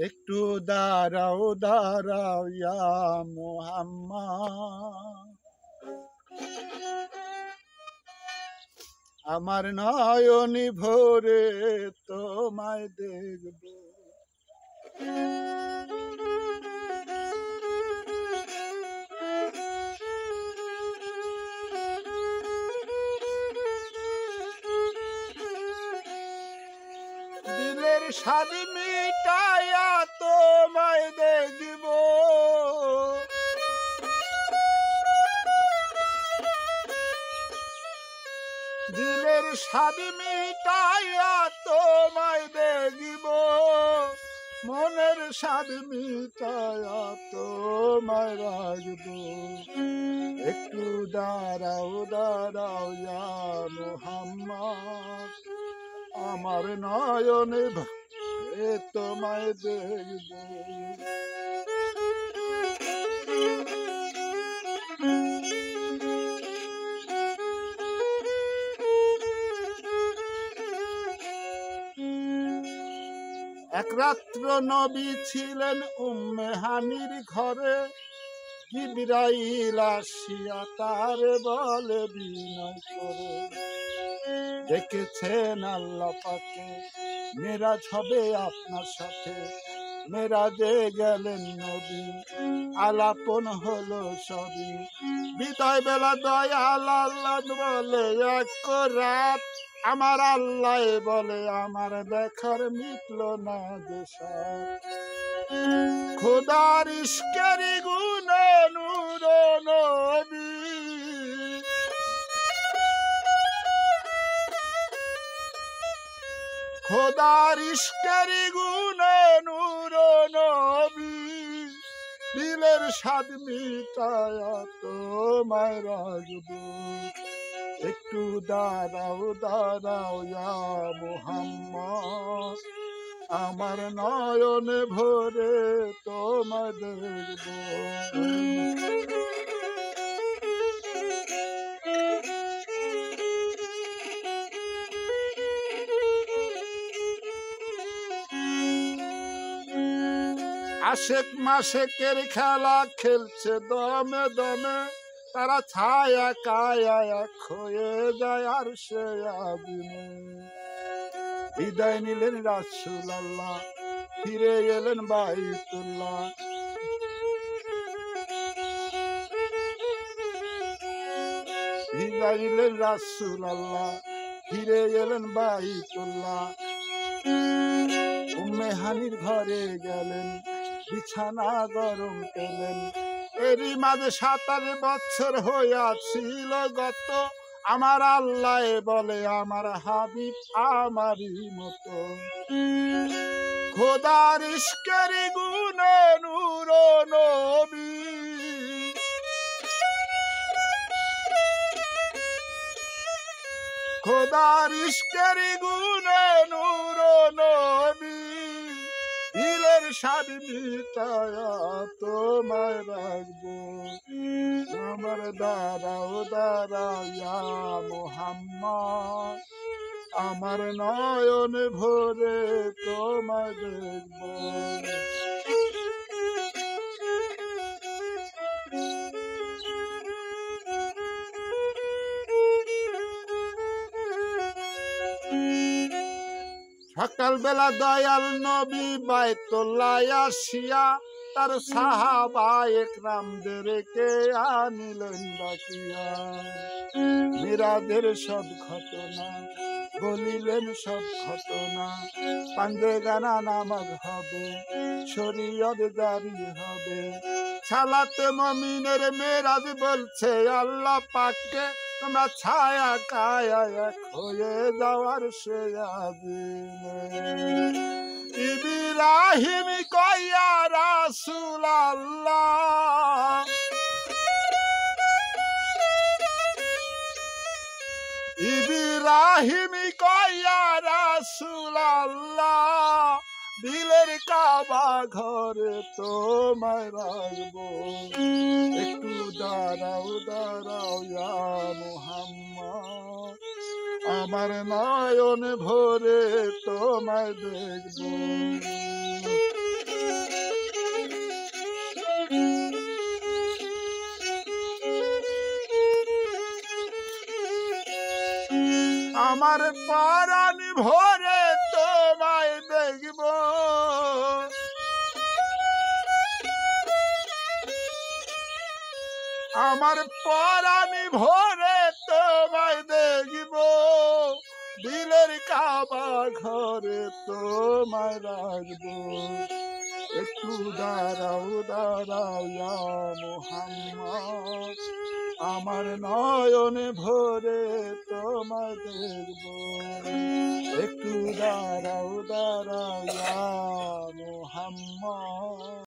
একটু দাঁড়াও দাঁড়াও ইয়া মুহাম্মদ, আমার নয়নি ভরে তোমায় দেখব। দিলের স্বাদ মিটাইয়া তোমায় দেখব, দিলের স্বাদ মিটাইয়া তোমায় দেখব, মনের স্বাদ মিটাইয়া তোমায় রাখব। একটু দাঁড়াও দাঁড়াও ইয়া মুহাম্মদ, আমার নয়নে ভরে তোমায় দেখব। এক রাত্র নবী ছিলেন উম্মে হানির ঘরে, জিবরাইল আসিয়া তারে বলে বিনয় করে, দেখেছেন আল্লাহ পাকে মেরাজ হবে আপনার সাথে। মেরাজে গেলেন নবী, আলাপন হলো সবই। বিদায় বেলা দয়াল আল্লাহ বলে এক রাত, আমার আল্লাহ বলে আমার দেখার মিটল না দেশার। খোদার ইশকের গুণে নূর নবী, খোদার ইশকের গুণে নূর নবী, দিলের স্বাদ মিটায়া তোমায় রাখব। একটু দাঁড়াও দাঁড়াও ইয়া মুহাম্মদ, আমার নয়নে ভরে তোমায় দেখব। আশেক মাশেকের খেলা খেলছে দমে দমে, তারা ছায়া কায়া এক হয়ে যায় আর সে আদিনে। বিদায় নিলেন রাসূলুল্লাহ, ফিরে এলেন বাইতুল্লাহ। বিদায় নিলেন রাসূলুল্লাহ, ফিরে এলেন বাইতুল্লাহ। উম্মে হানির ঘরে গেলেন, বিছানা গরম পেলেন। এরই মাঝে 27 বছর হইয়াছিল গত, আমার আল্লাহ বলে আমার হাবিব আমারই মতো। খোদার ইশকের গুণে নূর নবী, খোদার ইশকের গুণে নূর নবী, দিলের স্বাদ মিটায়া তোমায় রাখব। আমার দাঁড়াও দাঁড়াও ইয়া মুহাম্মদ, আমার নয়ন ভরে তোমায় দেখব। সকালবেলা দয়াল নবী বাইতুল্লাহ আসিয়া, তার সাহাবা একরামদেরকে আনিলেন ডাকিয়া। মিরাজের সব ঘটনা বলিলেন, সব ঘটনা। পাঞ্জেগানা নামাজ হবে, শরীয়ত জারি হবে। সালাতে মুমিনের মেরাজ বলছে আল্লাহ পাককে, তোমরা ছায়া কায়া এক হয়ে যাওয়ার সে আদিনে। ইব্রাহিম কয়া রাসূলুল্লাহ, ইব্রাহিম কয়া রাসূলুল্লাহ, দিলের কাবা ঘরে তোমায় রাখব। একটু দাঁড়াও দাঁড়াও ইয়া মুহাম্মদ, আমার নয়ন ভরে তোমায় দেখব। আমার পরাণ ভরে তোমায় দেখব আমার পরাণ ভরে তোমায় দেখব দিলের কাবা ঘরে তোমায় রাখবো একটু দাঁড়াও দাঁড়াও ইয়া মুহাম্মদ আমার নয়নে ভরে তোমায় দেখব একটু দাঁড়াও দাঁড়াও ইয়া মুহাম্মদ